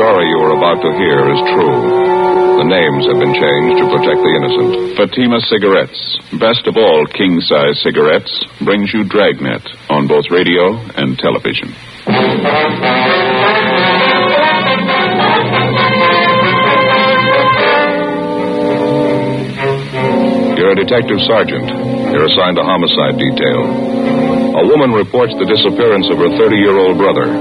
story you are about to hear is true. The names have been changed to protect the innocent. Fatima Cigarettes, best of all king-size cigarettes, brings you Dragnet on both radio and television. You're a detective sergeant. You're assigned to homicide detail. A woman reports the disappearance of her 30-year-old brother.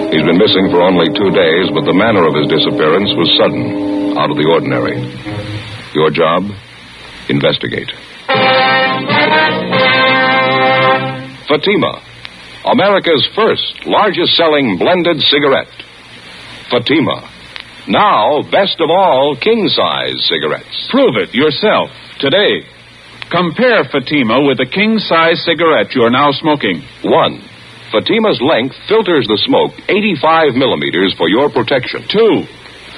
He's been missing for only 2 days, but the manner of his disappearance was sudden, out of the ordinary. Your job? Investigate. Fatima, America's first largest-selling blended cigarette. Fatima, now best of all king-size cigarettes. Prove it yourself today. Compare Fatima with the king-size cigarette you're now smoking. 1. Fatima's length filters the smoke 85 millimeters for your protection. 2.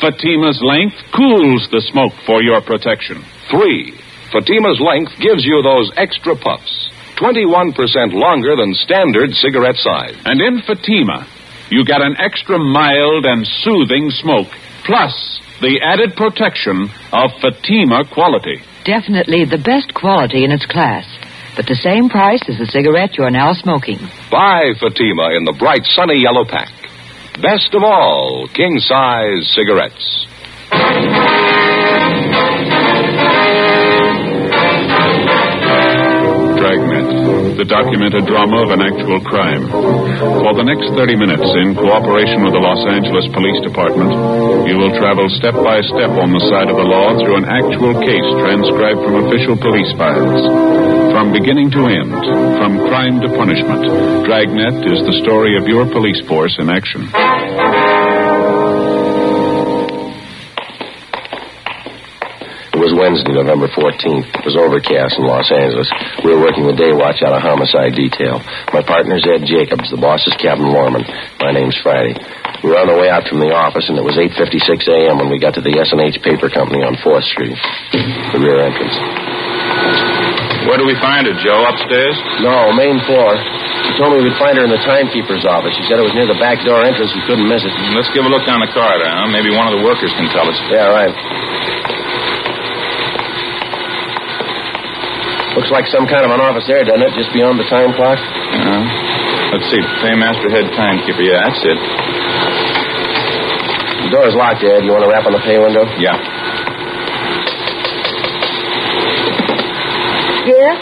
Fatima's length cools the smoke for your protection. 3. Fatima's length gives you those extra puffs, 21% longer than standard cigarette size. And in Fatima, you get an extra mild and soothing smoke, plus the added protection of Fatima quality. Definitely the best quality in its class, but the same price as the cigarette you're now smoking. Buy Fatima in the bright sunny yellow pack. Best of all king-size cigarettes. Dragnet, the documented drama of an actual crime. For the next 30 minutes, in cooperation with the Los Angeles Police Department, you will travel step by step on the side of the law through an actual case transcribed from official police files. From beginning to end, from crime to punishment, Dragnet is the story of your police force in action. It was Wednesday, November 14th. It was overcast in Los Angeles. We were working the day watch out of homicide detail. My partner's Ed Jacobs. The boss is Captain Lorman. My name's Friday. We were on the way out from the office, and it was 8:56 a.m. when we got to the S&H Paper Company on 4th Street, the rear entrance. Where do we find her, Joe? Upstairs? No, main floor. She told me we'd find her in the timekeeper's office. She said it was near the back door entrance. We couldn't miss it. Let's give a look down the corridor, huh? Maybe one of the workers can tell us. Yeah, right. Looks like some kind of an office there, doesn't it? Just beyond the time clock? Let's see. Paymaster, head timekeeper. Yeah, that's it. The door's locked, Ed. You want to rap on the pay window? Yeah. Yeah?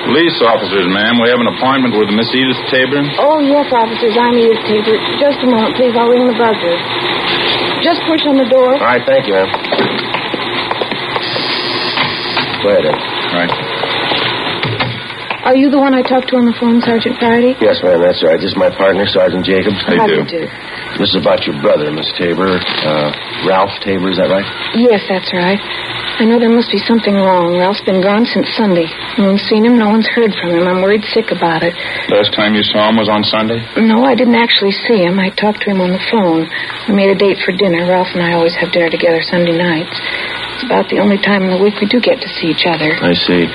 Police officers, ma'am. We have an appointment with Miss Edith Tabor. Oh, yes, officers. I'm Edith Tabor. Just a moment, please. I'll ring the buzzer. Just push on the door. All right, thank you, ma'am. Go ahead, Ed. All right. Are you the one I talked to on the phone, Sergeant Friday? Yes, ma'am, that's right. This is my partner, Sergeant Jacobs. How do you do? This is about your brother, Miss Tabor. Ralph Tabor, is that right? Yes, that's right. I know there must be something wrong. Ralph's been gone since Sunday. No one's seen him. No one's heard from him. I'm worried sick about it. Last time you saw him was on Sunday? No, I didn't actually see him. I talked to him on the phone. We made a date for dinner. Ralph and I always have dinner together Sunday nights. It's about the only time in the week we do get to see each other. I see.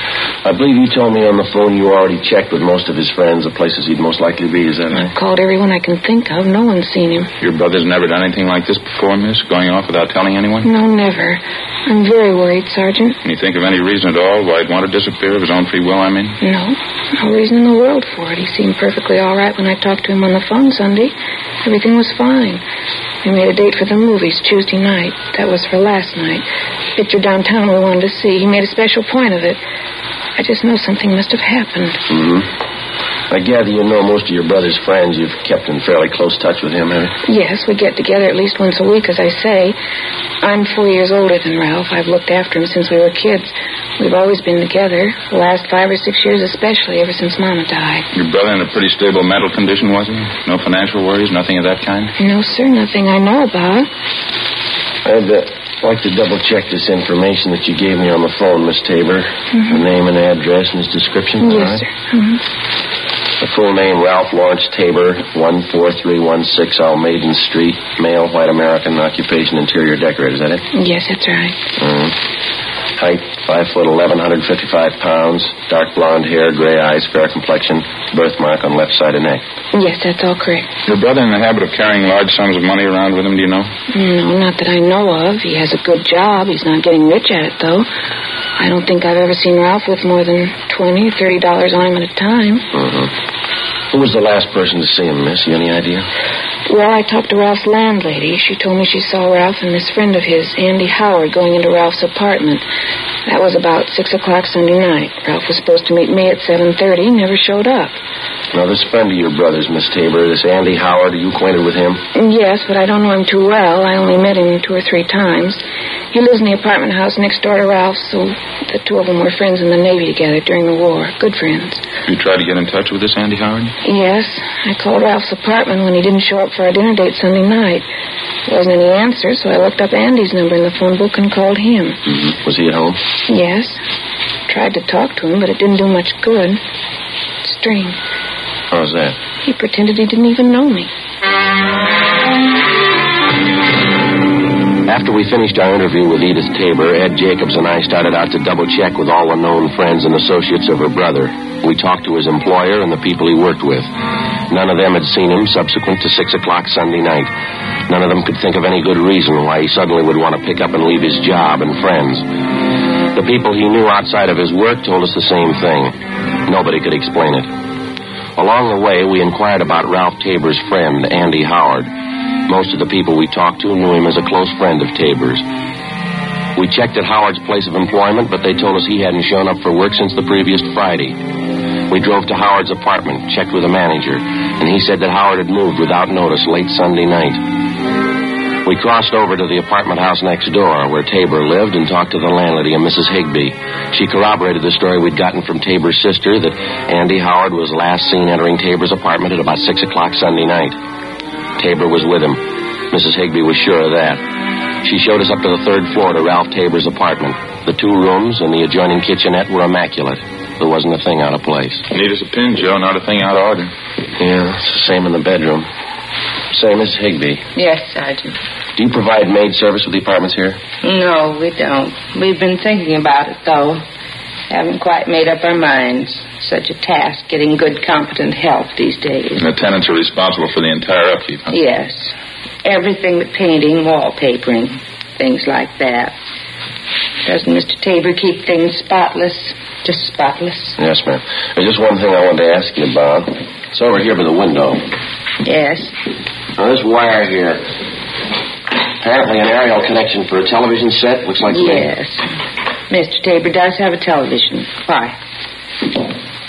I believe you told me on the phone you already checked with most of his friends the places he'd most likely be. Is that right? I've called everyone I can think of. No one's seen him. Your brother's never done anything like this before, miss? Going off without telling anyone? No, never. I'm very worried, Sergeant. Can you think of any reason at all why he'd want to disappear of his own free will, I mean? No. No reason in the world for it. He seemed perfectly all right when I talked to him on the phone Sunday. Everything was fine. We made a date for the movies Tuesday night. That was for last night. Picture downtown we wanted to see. He made a special point of it. I just know something must have happened. Mm-hmm. I gather you know most of your brother's friends. You've kept in fairly close touch with him, haven't you? Yes, we get together at least once a week, as I say. I'm 4 years older than Ralph. I've looked after him since we were kids. We've always been together, the last 5 or 6 years especially, ever since Mama died. Your brother in a pretty stable mental condition, was he? No financial worries, nothing of that kind? No, sir, nothing I know about. I'd like to double-check this information that you gave me on the phone, Miss Tabor. The name and address and his description. Yes, sir. The full name, Ralph Lawrence Tabor, 14316 Almaden Street, male, white American, occupation, interior decorator. Is that it? Yes, that's right. Height, 5'11", 155 pounds. Dark blonde hair, gray eyes, fair complexion. Birthmark on left side of neck. Yes, that's all correct. Your brother in the habit of carrying large sums of money around with him, do you know? No, not that I know of. He has a good job. He's not getting rich at it, though. I don't think I've ever seen Ralph with more than $20 or $30 on him at a time. Who was the last person to see him, miss? You any idea? Well, I talked to Ralph's landlady. She told me she saw Ralph and this friend of his, Andy Howard, going into Ralph's apartment. That was about 6 o'clock Sunday night. Ralph was supposed to meet me at 7:30, never showed up. Now, this friend of your brother's, Miss Tabor, this Andy Howard, are you acquainted with him? Yes, but I don't know him too well. I only met him 2 or 3 times. He lives in the apartment house next door to Ralph's, so the two of them were friends in the Navy together during the war. Good friends. You tried to get in touch with this Andy Howard? Yes, I called Ralph's apartment when he didn't show up for our dinner date Sunday night. There wasn't any answer, so I looked up Andy's number in the phone book and called him. Was he at home? Yes. Tried to talk to him, but it didn't do much good. Strange. How's that? He pretended he didn't even know me. After we finished our interview with Edith Tabor, Ed Jacobs and I started out to double-check with all the known friends and associates of her brother. We talked to his employer and the people he worked with. None of them had seen him subsequent to 6 o'clock Sunday night. None of them could think of any good reason why he suddenly would want to pick up and leave his job and friends. The people he knew outside of his work told us the same thing. Nobody could explain it. Along the way, we inquired about Ralph Tabor's friend, Andy Howard. Most of the people we talked to knew him as a close friend of Tabor's. We checked at Howard's place of employment, but they told us he hadn't shown up for work since the previous Friday. We drove to Howard's apartment, checked with the manager, and he said that Howard had moved without notice late Sunday night. We crossed over to the apartment house next door, where Tabor lived, and talked to the landlady, a Mrs. Higbee. She corroborated the story we'd gotten from Tabor's sister that Andy Howard was last seen entering Tabor's apartment at about 6 o'clock Sunday night. Tabor was with him. Mrs. Higbee was sure of that. She showed us up to the 3rd floor to Ralph Tabor's apartment. The 2 rooms and the adjoining kitchenette were immaculate. There wasn't a thing out of place. Neat as a pin, Joe. Not a thing out of order. Yeah, it's the same in the bedroom. Say, Miss Higbee. Yes, Sergeant. Do you provide maid service with the apartments here? No, we don't. We've been thinking about it, though. Haven't quite made up our minds. Such a task, getting good, competent help these days. And the tenants are responsible for the entire upkeep, huh? Yes. Everything but painting, wallpapering, things like that. Doesn't Mr. Tabor keep things spotless? Just spotless? Yes, ma'am. There's just one thing I wanted to ask you about. It's over here by the window. Yes. Now, this wire here. Apparently an aerial connection for a television set. Looks like... Yes. Mr. Tabor does have a television. Why?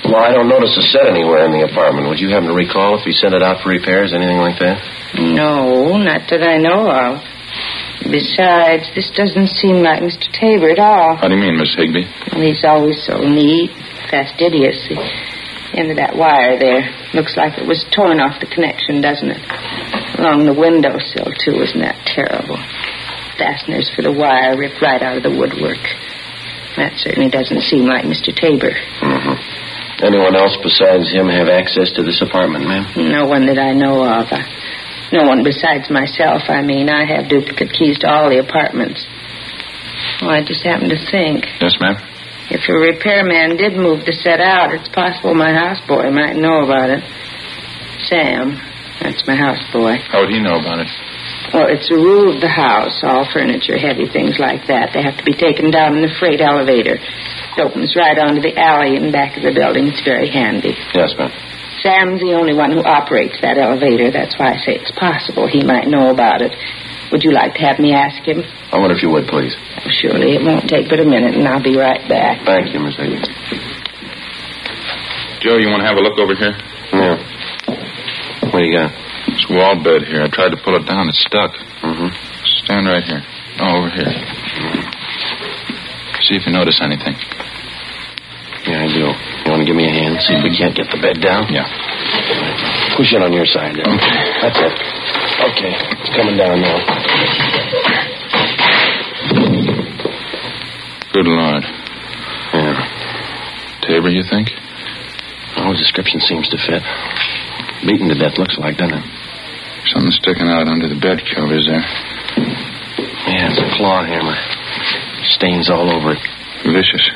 Well, I don't notice a set anywhere in the apartment. Would you happen to recall if he sent it out for repairs, anything like that? No, not that I know of. Besides, this doesn't seem like Mr. Tabor at all. How do you mean, Miss Higbee? Well, he's always so neat, fastidious. The end of that wire there looks like it was torn off the connection, doesn't it? Along the windowsill, too. Isn't that terrible? Fasteners for the wire ripped right out of the woodwork. That certainly doesn't seem like Mr. Tabor. Anyone else besides him have access to this apartment, ma'am? No one that I know of. No one besides myself, I mean. I have duplicate keys to all the apartments. Well, I just happened to think. Yes, ma'am? If a repairman did move the set out, it's possible my houseboy might know about it. Sam, that's my houseboy. How would he know about it? Well, it's a rule of the house. All furniture, heavy things like that, they have to be taken down in the freight elevator. It opens right onto the alley in back of the building. It's very handy. Yes, ma'am. Sam's the only one who operates that elevator. That's why I say it's possible he might know about it. Would you like to have me ask him? I wonder if you would, please. Oh, surely. It won't take but a minute, and I'll be right back. Thank you, Miss Higgins. Joe, you want to have a look over here? Yeah. What do you got? This wall bed here. I tried to pull it down. It's stuck. Stand right here. Oh, over here. See if you notice anything. Yeah, I do. You want to give me a hand? See if we can't get the bed down? Yeah. Push it on your side there. Okay. That's it. Okay. It's coming down now. Good Lord. Yeah. Tabor, you think? Oh, description seems to fit. Beaten to death, looks like, doesn't it? Something sticking out under the bed covers there. Yeah, it's a claw hammer. Stains all over it. Vicious.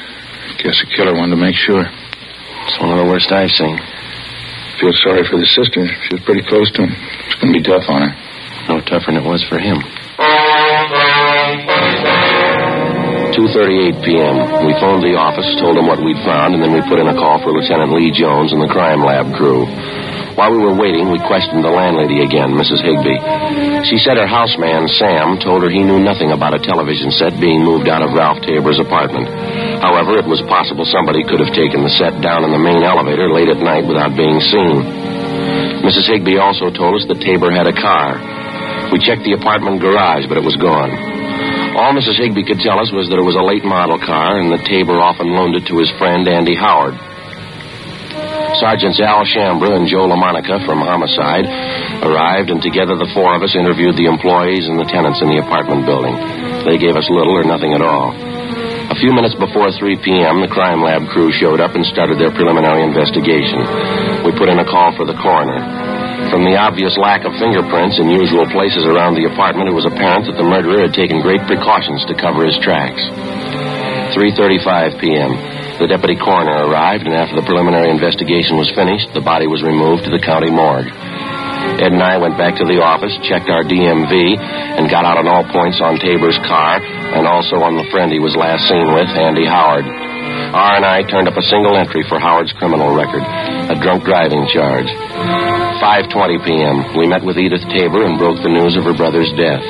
Guess the killer wanted to make sure. It's one of the worst I've seen. Feel sorry for the sister. She was pretty close to him. It's going to be tough on her. No tougher than it was for him. 2:38 p.m. We phoned the office, told them what we'd found, and then we put in a call for Lieutenant Lee Jones and the crime lab crew. While we were waiting, we questioned the landlady again, Mrs. Higbee. She said her houseman, Sam, told her he knew nothing about a television set being moved out of Ralph Tabor's apartment. However, it was possible somebody could have taken the set down in the main elevator late at night without being seen. Mrs. Higbee also told us that Tabor had a car. We checked the apartment garage, but it was gone. All Mrs. Higbee could tell us was that it was a late model car and that Tabor often loaned it to his friend Andy Howard. Sergeants Al Shambra and Joe LaMonica from Homicide arrived, and together the four of us interviewed the employees and the tenants in the apartment building. They gave us little or nothing at all. A few minutes before 3 p.m., the crime lab crew showed up and started their preliminary investigation. We put in a call for the coroner. From the obvious lack of fingerprints in usual places around the apartment, it was apparent that the murderer had taken great precautions to cover his tracks. 3:35 p.m. The deputy coroner arrived, and after the preliminary investigation was finished, the body was removed to the county morgue. Ed and I went back to the office, checked our DMV, and got out on all points on Tabor's car and also on the friend he was last seen with, Andy Howard. R&I turned up a single entry for Howard's criminal record, a drunk driving charge. 5:20 p.m., we met with Edith Tabor and broke the news of her brother's death.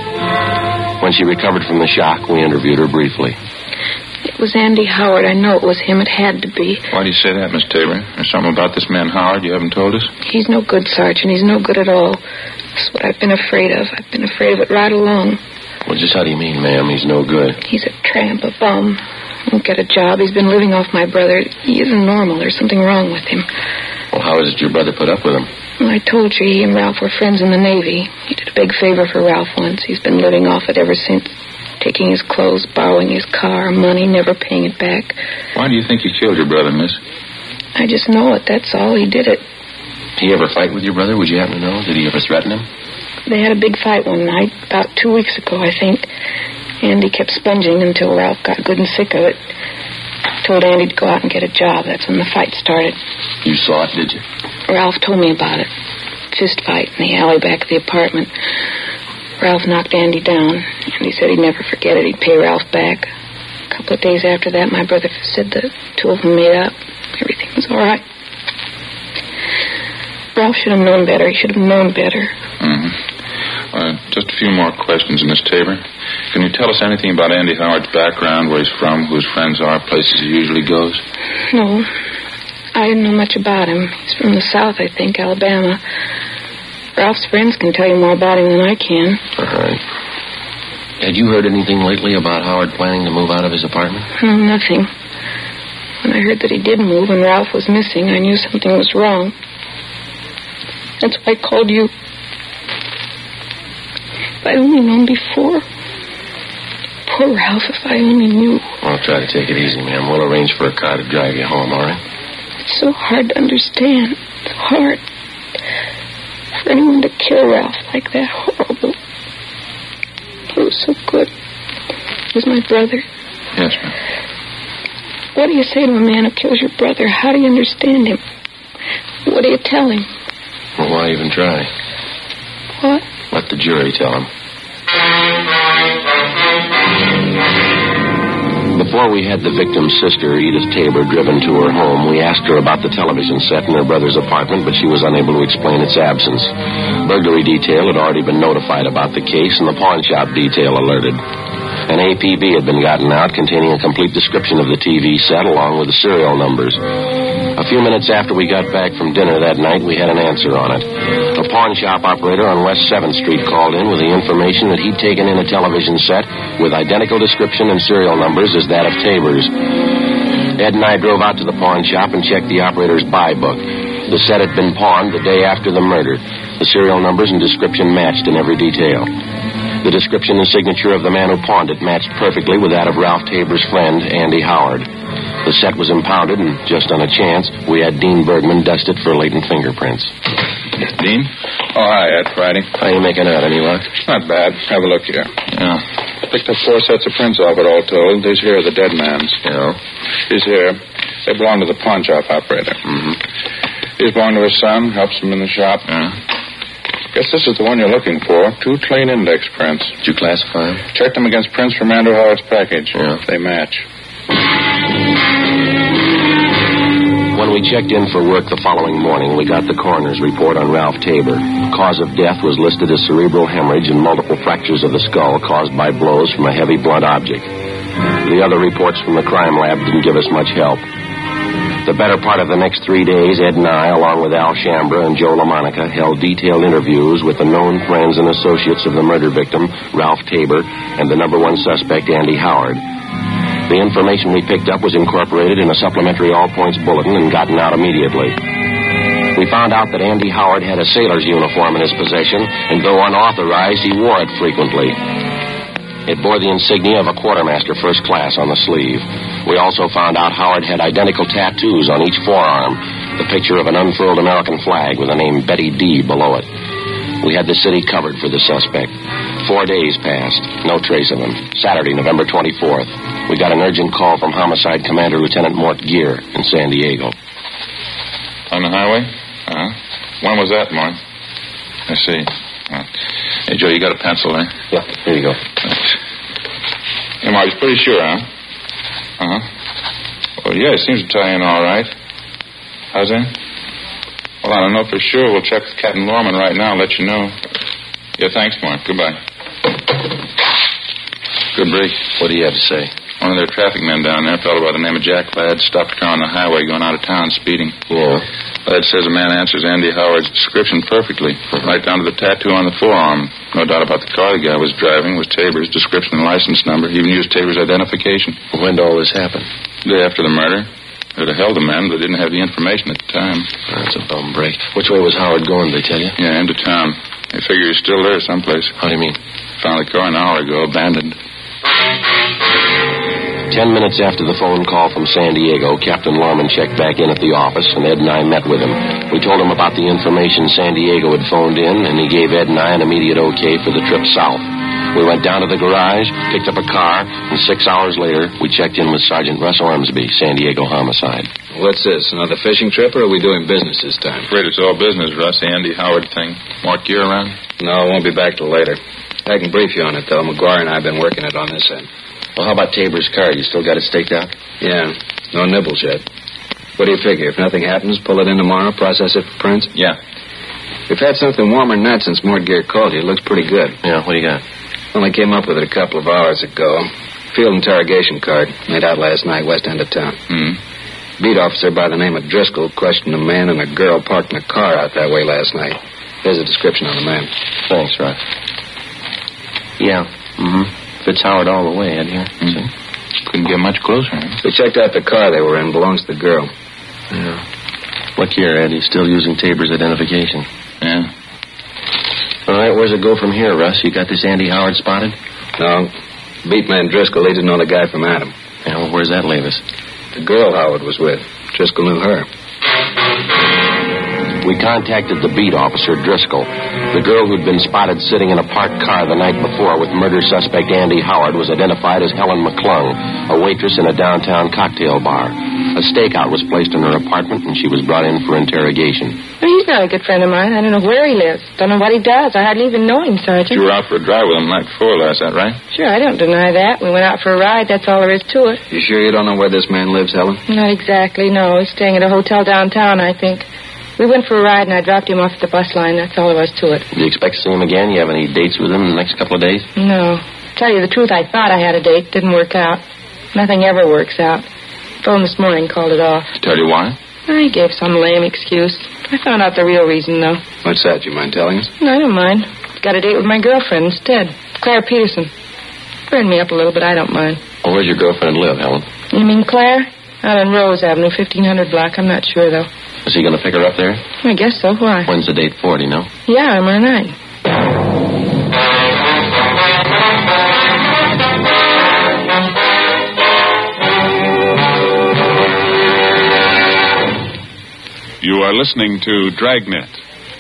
When she recovered from the shock, we interviewed her briefly. It was Andy Howard. I know it was him. It had to be. Why do you say that, Miss Tabor? There's something about this man Howard you haven't told us? He's no good, Sergeant. He's no good at all. That's what I've been afraid of. I've been afraid of it right along. Well, just how do you mean, ma'am? He's no good. He's a tramp, a bum. Won't get a job. He's been living off my brother. He isn't normal. There's something wrong with him. Well, how is it your brother put up with him? Well, I told you he and Ralph were friends in the Navy. He did a big favor for Ralph once. He's been living off it ever since. Taking his clothes, borrowing his car, money, never paying it back. Why do you think you killed your brother, miss? I just know it, that's all. He did it. Did he ever fight with your brother? Would you happen to know? Did he ever threaten him? They had a big fight one night, about 2 weeks ago, I think. Andy kept sponging until Ralph got good and sick of it. Told Andy to go out and get a job. That's when the fight started. You saw it, did you? Ralph told me about it. Fist fight in the alley back of the apartment. Ralph knocked Andy down. Andy said he'd never forget it. He'd pay Ralph back. A couple of days after that, my brother said the two of them made up. Everything was all right. Ralph should have known better. He should have known better. Just a few more questions, Miss Tabor. Can you tell us anything about Andy Howard's background, where he's from, who his friends are, places he usually goes? No. I didn't know much about him. He's from the South, I think, Alabama. Ralph's friends can tell you more about him than I can. All right. Had you heard anything lately about Howard planning to move out of his apartment? No, nothing. When I heard that he did move and Ralph was missing, I knew something was wrong. That's why I called you. If I'd only known before. Poor Ralph, if I only knew. I'll try to take it easy, ma'am. We'll arrange for a car to drive you home, all right? It's so hard to understand. So hard. For anyone to kill Ralph like that, horrible. He was so good. He was my brother. Yes, ma'am. What do you say to a man who kills your brother? How do you understand him? What do you tell him? Well, why even try? What? Let the jury tell him. Before we had the victim's sister, Edith Tabor, driven to her home, we asked her about the television set in her brother's apartment, but she was unable to explain its absence. Burglary detail had already been notified about the case, and the pawn shop detail alerted. An APB had been gotten out containing a complete description of the TV set along with the serial numbers. A few minutes after we got back from dinner that night, we had an answer on it. A pawn shop operator on West 7th Street called in with the information that he'd taken in a television set with identical description and serial numbers as that of Tabor's. Ed and I drove out to the pawn shop and checked the operator's buy book. The set had been pawned the day after the murder. The serial numbers and description matched in every detail. The description and signature of the man who pawned it matched perfectly with that of Ralph Tabor's friend, Andy Howard. The set was impounded, and just on a chance, we had Dean Bergman dust it for latent fingerprints. Dean? Oh, hi, Ed. Friday. How you making out? Any luck? Not bad. Have a look here. Yeah. Picked up 4 sets of prints off it, all told. These here are the dead man's. Yeah. These here, they belong to the pawn shop operator. Mm-hmm. He's belong to his son, helps him in the shop. Yeah. Guess this is the one you're looking for. 2 clean index prints. Did you classify them? Checked them against prints from Andrew Howard's package. Yeah. They match. When we checked in for work the following morning, we got the coroner's report on Ralph Tabor. Cause of death was listed as cerebral hemorrhage and multiple fractures of the skull caused by blows from a heavy blunt object. The other reports from the crime lab didn't give us much help. The better part of the next 3 days, Ed and I, along with Al Shambra and Joe LaMonica, held detailed interviews with the known friends and associates of the murder victim, Ralph Tabor, and the number 1 suspect, Andy Howard. The information we picked up was incorporated in a supplementary all-points bulletin and gotten out immediately. We found out that Andy Howard had a sailor's uniform in his possession, and though unauthorized, he wore it frequently. It bore the insignia of a quartermaster first class on the sleeve. We also found out Howard had identical tattoos on each forearm, the picture of an unfurled American flag with the name Betty D below it. We had the city covered for the suspect. 4 days passed. No trace of him. Saturday, November 24th. We got an urgent call from Homicide Commander Lieutenant Mort Gear in San Diego. On the highway? When was that, Mort? I see. Hey, Joe, you got a pencil, eh? Yeah, here you go. Thanks. Hey, Mort, he's pretty sure, huh? Uh-huh. Well, yeah, it seems to tie in all right. How's that? Well, I don't know for sure. We'll check with Captain Lorman right now and let you know. Yeah, thanks, Mark. Goodbye. Good break. What do you have to say? One of their traffic men down there, a fellow by the name of Jack Webb, stopped a car on the highway going out of town speeding. Yeah. Webb says the man answers Andy Howard's description perfectly, right down to the tattoo on the forearm. No doubt about the car the guy was driving was Tabor's description and license number. He even used Tabor's identification. When did all this happen? The day after the murder. They'd have held the man, but didn't have the information at the time. That's a bum break. Which way was Howard going, they tell you? Yeah, into town. They figure he's still there someplace. How do you mean? Found the car an hour ago, abandoned. 10 minutes after the phone call from San Diego, Captain Lorman checked back in at the office, and Ed and I met with him. We told him about the information San Diego had phoned in, and he gave Ed and I an immediate okay for the trip south. We went down to the garage, picked up a car, and 6 hours later, we checked in with Sergeant Russ Ormsby, San Diego Homicide. What's this, another fishing trip, or are we doing business this time? I'm afraid it's all business, Russ. The Andy Howard thing. Mark Gear around? No, I won't be back till later. I can brief you on it, though. McGuire and I have been working it on this end. Well, how about Tabor's car? You still got it staked out? Yeah, no nibbles yet. What do you figure? If nothing happens, pull it in tomorrow, process it for prints? Yeah. We've had something warmer than that since Mort Gear called you. It looks pretty good. Yeah, what do you got? Only came up with it a couple of hours ago. Field interrogation card. Made out last night, west end of town. Beat officer by the name of Driscoll questioned a man and a girl parked in a car out that way last night. There's a description on the man. Thanks, Russ. Yeah, Fits Howard all the way, Ed, here. See? Couldn't get much closer. Huh? We checked out the car they were in. Belongs to the girl. Yeah. Look here, Ed. He's still using Tabor's identification. Yeah. All right, where's it go from here, Russ? You got this Andy Howard spotted? No. Beatman Driscoll, he didn't know the guy from Adam. Yeah, well, where's that leave us? The girl Howard was with. Driscoll knew her. We contacted the beat officer, Driscoll. The girl who'd been spotted sitting in a parked car the night before with murder suspect Andy Howard was identified as Helen McClung, a waitress in a downtown cocktail bar. A stakeout was placed in her apartment, and she was brought in for interrogation. Well, he's not a good friend of mine. I don't know where he lives. Don't know what he does. I hardly even know him, Sergeant. You were out for a drive with him the night before last, that right? Sure, I don't deny that. We went out for a ride. That's all there is to it. You sure you don't know where this man lives, Helen? Not exactly, no. He's staying at a hotel downtown, I think. We went for a ride, and I dropped him off at the bus line. That's all there was to it. Do you expect to see him again? You have any dates with him in the next couple of days? No. To tell you the truth, I thought I had a date. Didn't work out. Nothing ever works out. Phoned this morning, called it off. Tell you why? I gave some lame excuse. I found out the real reason, though. What's that? You mind telling us? No, I don't mind. Got a date with my girlfriend instead. Claire Peterson. Burned me up a little, but I don't mind. Well, where's your girlfriend live, Helen? You mean Claire? Out on Rose Avenue, 1500 block. I'm not sure, though. Is he going to pick her up there? I guess so. Why? When's the date for, do you know? Yeah, tomorrow night. You are listening to Dragnet,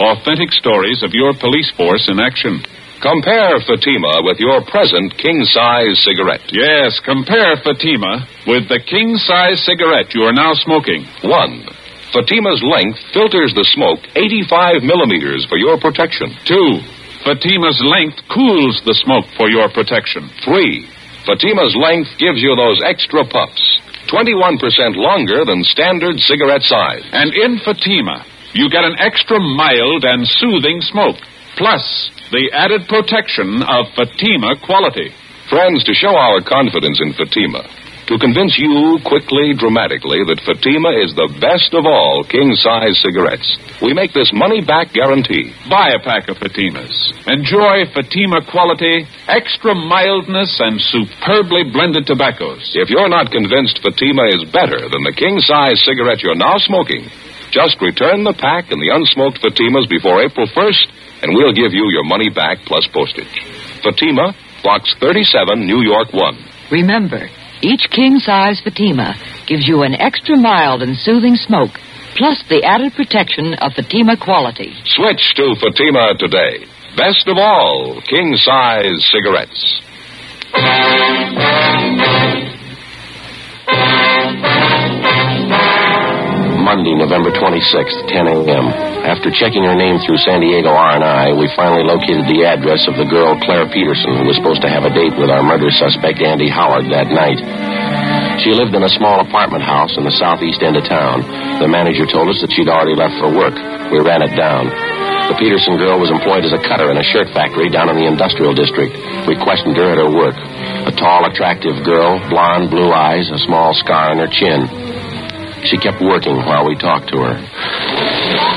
Authentic stories of your police force in action. Compare Fatima with your present king-size cigarette. Yes, compare Fatima with the king-size cigarette you are now smoking. 1. Fatima's length filters the smoke 85 millimeters for your protection. 2. Fatima's length cools the smoke for your protection. 3. Fatima's length gives you those extra puffs, 21% longer than standard cigarette size. And in Fatima, you get an extra mild and soothing smoke, plus the added protection of Fatima quality. Friends, to show our confidence in Fatima, to convince you quickly, dramatically, that Fatima is the best of all king-size cigarettes, we make this money-back guarantee. Buy a pack of Fatimas. Enjoy Fatima quality, extra mildness, and superbly blended tobaccos. If you're not convinced Fatima is better than the king-size cigarette you're now smoking, just return the pack and the unsmoked Fatimas before April 1st, and we'll give you your money back plus postage. Fatima, Box 37, New York 1. Remember, each king-size Fatima gives you an extra mild and soothing smoke, plus the added protection of Fatima quality. Switch to Fatima today. Best of all king-size cigarettes. Monday, November 26th, 10 a.m. After checking her name through San Diego R&I, we finally located the address of the girl Claire Peterson, who was supposed to have a date with our murder suspect Andy Howard that night. She lived in a small apartment house in the southeast end of town. The manager told us that she'd already left for work. We ran it down. The Peterson girl was employed as a cutter in a shirt factory down in the industrial district. We questioned her at her work. A tall, attractive girl, blonde, blue eyes, a small scar on her chin. She kept working while we talked to her.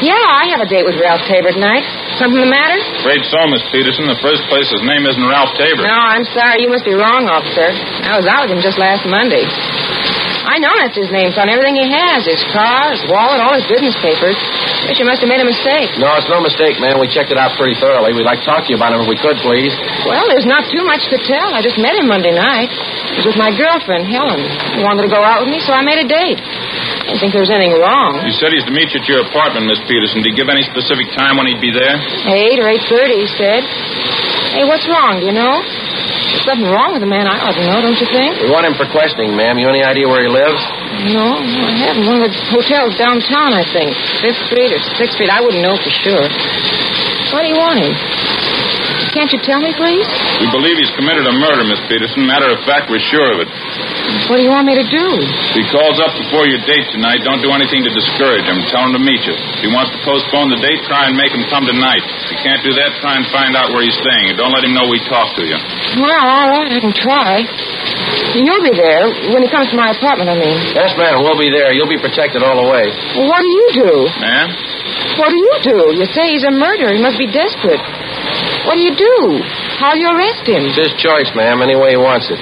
Yeah, I have a date with Ralph Tabor tonight. Something the matter? Afraid so, Miss Peterson. The first place, his name isn't Ralph Tabor. No, I'm sorry. You must be wrong, officer. I was out with him just last Monday. I know that's his name. It's on everything he has. His car, his wallet, all his business papers. Guess you must have made a mistake. No, it's no mistake, man. We checked it out pretty thoroughly. We'd like to talk to you about him if we could, please. Well, there's not too much to tell. I just met him Monday night. He was with my girlfriend, Helen. He wanted to go out with me, so I made a date. I didn't think there was anything wrong. You said he's to meet you at your apartment, Miss Peterson. Did he give any specific time when he'd be there? 8 or 8:30, he said. Hey, what's wrong, do you know? There's something wrong with the man. I ought to know, don't you think? We want him for questioning, ma'am. You any idea where he lives? No, I haven't. One of the hotels downtown, I think. 5th Street or 6th Street. I wouldn't know for sure. Why do you want him? Can't you tell me, please? We believe he's committed a murder, Miss Peterson. Matter of fact, we're sure of it. What do you want me to do? If he calls up before your date tonight, don't do anything to discourage him. Tell him to meet you. If he wants to postpone the date, try and make him come tonight. If you can't do that, try and find out where he's staying. And don't let him know we talked to you. Well, all right, I can try. You'll be there when he comes to my apartment, I mean. Yes, ma'am, we'll be there. You'll be protected all the way. Well, what do you do? Ma'am? What do you do? You say he's a murderer. He must be desperate. What do you do? How'll you arrest him? It's his choice, ma'am, any way he wants it.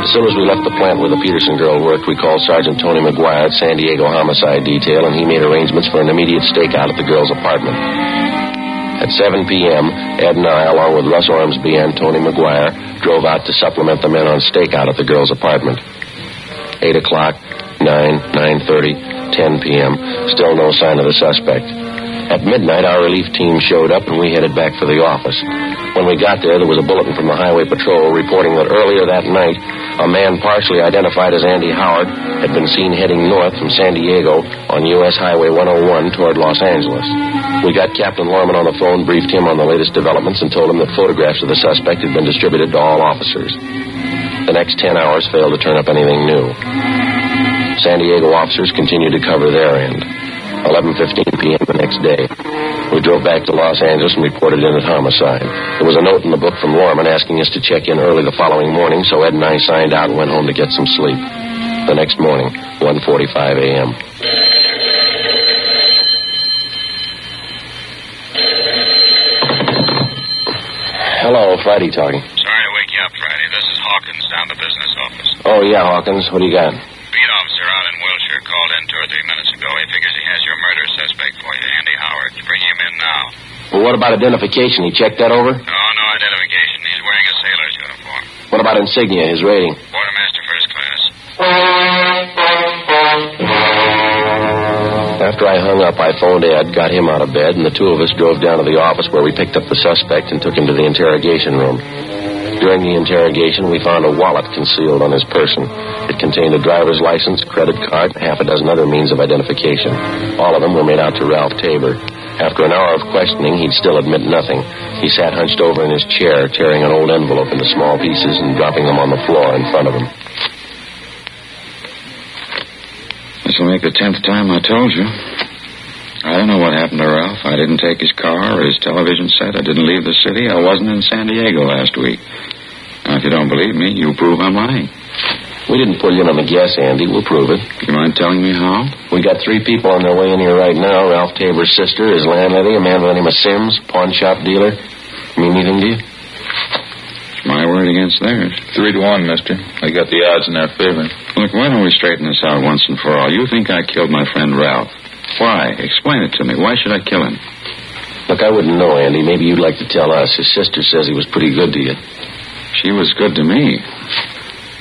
As soon as we left the plant where the Peterson girl worked, we called Sergeant Tony McGuire at San Diego Homicide Detail, and he made arrangements for an immediate stakeout at the girl's apartment. At 7 p.m., Ed and I, along with Russ Ormsby and Tony McGuire, drove out to supplement the men on stakeout at the girl's apartment. 8 o'clock, 9, 9:30, 10 p.m., still no sign of the suspect. At midnight, our relief team showed up, and we headed back for the office. When we got there was a bulletin from the Highway Patrol reporting that earlier that night, a man partially identified as Andy Howard had been seen heading north from San Diego on U.S. Highway 101 toward Los Angeles. We got Captain Lorman on the phone, briefed him on the latest developments, and told him that photographs of the suspect had been distributed to all officers. The next 10 hours failed to turn up anything new. San Diego officers continued to cover their end. 11:15 p.m. the next day, we drove back to Los Angeles and reported in at homicide. There was a note in the book from Lorman asking us to check in early the following morning, so Ed and I signed out and went home to get some sleep. The next morning, 1:45 a.m. Hello, Friday talking. Sorry to wake you up, Friday. This is Hawkins down the business office. Oh, yeah, Hawkins. What do you got? Beat officer out in Wilshire called in 2 or 3 minutes ago. He figures he has your murder suspect for you, Andy Howard. Bring him in now. Well, what about identification? He checked that over? No identification. He's wearing a sailor's uniform. What about insignia, his rating? Quartermaster first class. After I hung up, I phoned Ed, got him out of bed, and the two of us drove down to the office where we picked up the suspect and took him to the interrogation room. During the interrogation, we found a wallet concealed on his person. It contained a driver's license, credit card, and half a dozen other means of identification. All of them were made out to Ralph Tabor. After an hour of questioning, he'd still admit nothing. He sat hunched over in his chair, tearing an old envelope into small pieces and dropping them on the floor in front of him. This will make the 10th time I told you. I don't know what happened to Ralph. I didn't take his car or his television set. I didn't leave the city. I wasn't in San Diego last week. Now, if you don't believe me, you prove I'm lying. We didn't pull you in on the guess, Andy. We'll prove it. Do you mind telling me how? We got 3 people on their way in here right now. Ralph Tabor's sister, his landlady, a man by the name of Sims, pawn shop dealer. Mean anything to you? It's my word against theirs. 3-1, mister. I got the odds in their favor. Look, why don't we straighten this out once and for all? You think I killed my friend Ralph. Why? Explain it to me. Why should I kill him? Look, I wouldn't know, Andy. Maybe you'd like to tell us. His sister says he was pretty good to you. She was good to me.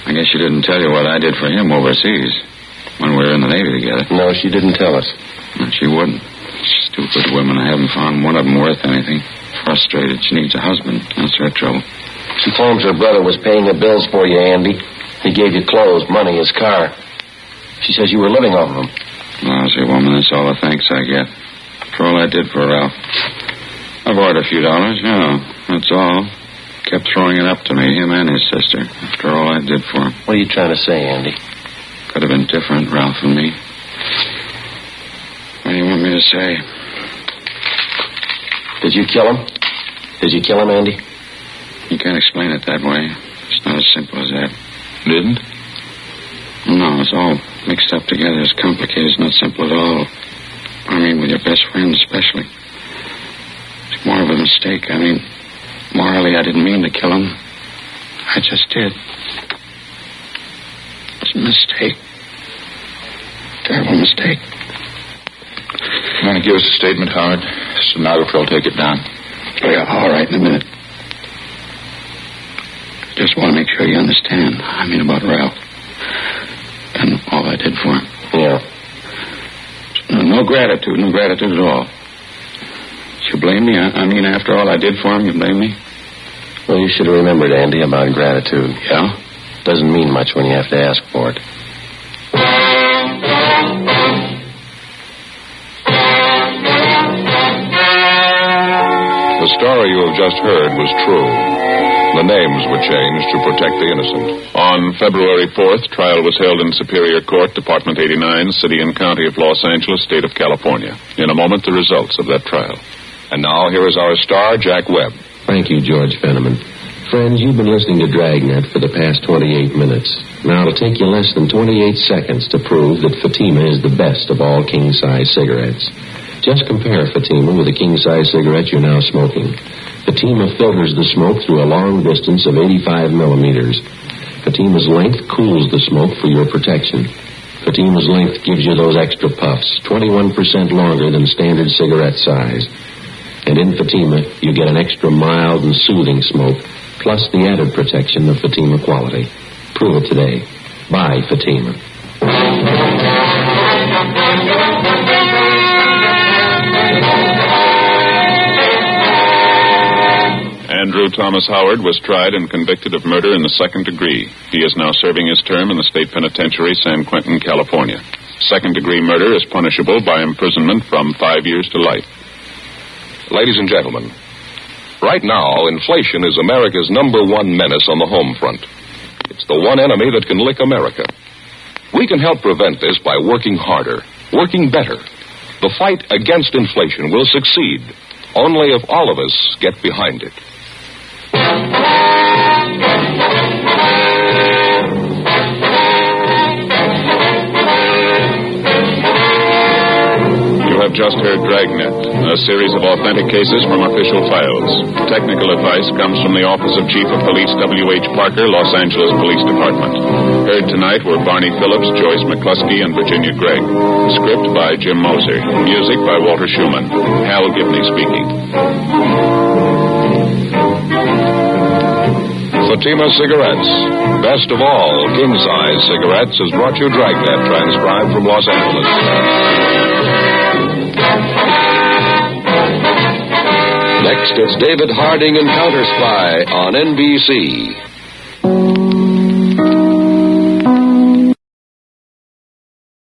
I guess she didn't tell you what I did for him overseas when we were in the Navy together. No, she didn't tell us. She wouldn't. Stupid women. I haven't found one of them worth anything. Frustrated. She needs a husband. That's her trouble. She claims her brother was paying the bills for you, Andy. He gave you clothes, money, his car. She says you were living off of him. Lousy woman. That's all the thanks I get. For all I did for Ralph. I borrowed a few dollars, yeah. That's all. Kept throwing it up to me, him and his sister, after all I did for him. What are you trying to say, Andy? Could have been different, Ralph and me. What do you want me to say? Did you kill him? Did you kill him, Andy? You can't explain it that way. It's not as simple as that. Didn't? No, it's all mixed up together. It's complicated. It's not simple at all. I mean, with your best friend especially. It's more of a mistake. I mean, morally, I didn't mean to kill him. I just did. It's a mistake. Terrible mistake. You want to give us a statement, Howard? Stenographer will take it down. Yeah, all right, in a minute. Just want to make sure you understand. I mean about Ralph. And all I did for him. Yeah. No gratitude at all. You blame me? I mean, after all I did for him, you blame me? Well, you should have remembered, Andy, about gratitude. Yeah? Doesn't mean much when you have to ask for it. The story you have just heard was true. The names were changed to protect the innocent. On February 4th, trial was held in Superior Court, Department 89, City and County of Los Angeles, State of California. In a moment, the results of that trial. And now, here is our star, Jack Webb. Thank you, George Fenneman. Friends, you've been listening to Dragnet for the past 28 minutes. Now, it'll take you less than 28 seconds to prove that Fatima is the best of all king-size cigarettes. Just compare Fatima with the king-size cigarette you're now smoking. Fatima filters the smoke through a long distance of 85 millimeters. Fatima's length cools the smoke for your protection. Fatima's length gives you those extra puffs, 21% longer than standard cigarette size. And in Fatima, you get an extra mild and soothing smoke, plus the added protection of Fatima quality. Prove it today. Buy Fatima. Andrew Thomas Howard was tried and convicted of murder in the second degree. He is now serving his term in the state penitentiary, San Quentin, California. Second-degree murder is punishable by imprisonment from 5 years to life. Ladies and gentlemen, right now, inflation is America's #1 menace on the home front. It's the one enemy that can lick America. We can help prevent this by working harder, working better. The fight against inflation will succeed only if all of us get behind it. You have just heard Dragnet, a series of authentic cases from official files. Technical advice comes from the Office of Chief of Police W.H. Parker, Los Angeles Police Department. Heard tonight were Barney Phillips, Joyce McCluskey, and Virginia Gregg. Script by Jim Moser. Music by Walter Schumann. Hal Gibney speaking. Fatima Cigarettes, best of all king-size cigarettes, has brought you Dragnet, transcribed from Los Angeles. Next, it's David Harding and Counter Spy on NBC.